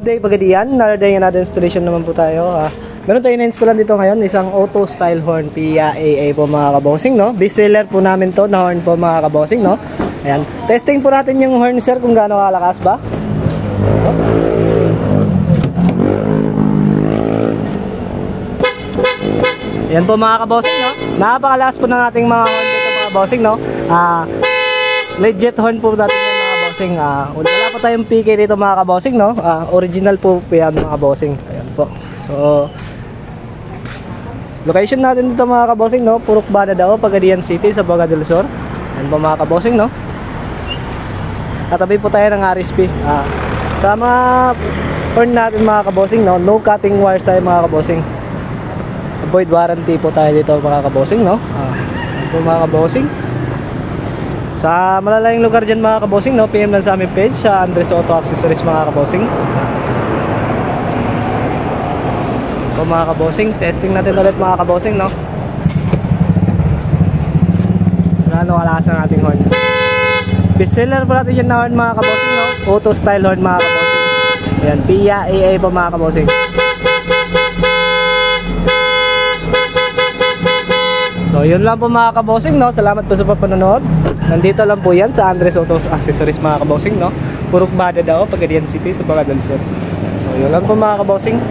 day pagadian, another day another installation naman po tayo. Meron tayo na-installan dito ngayon, isang auto style horn PIA AA po mga kabossing, no? Best seller po namin to na horn po mga kabossing, no? Ayan, testing po natin yung horn sir kung gaano kalakas ba. Ayan po mga kabossing, no? Napakalakas po ng ating mga horn dito mga kabossing, no? Legit horn po natin yan mga kabossing. Wala pa tayong PK dito mga kabossing, no? Original po yan mga kabossing. Ayan po. So location natin dito mga kabossing, no? Purok Banadao, Pagadian City sa Boga del Sur. Ayan po mga kabossing, no? Katabi po tayo ng RSP. Sa mga horn natin mga kabossing, no? No cutting wires tayo mga kabossing. Avoid warranty po tayo dito mga kabossing, no? Ayan po mga kabossing. Sa malalayong lugar dyan mga kabossing, no? PM lang sa aming page sa Andres Auto Accessories mga kabossing. So mga kabossing, testing natin ulit mga kabossing, no? Ano kalakas ang ating horn. Best seller po natin yung horn mga kabossing, no? Auto style horn mga kabossing. Ayan, PIA AA po mga kabossing. So yun lang po mga kabossing, no? Salamat po sa panonood. Nandito lang po yan sa Andres Auto Accessories mga kabossing, no? Purok Banadao, Pagadian City sa Boga del Sur. So yun lang po mga kabossing.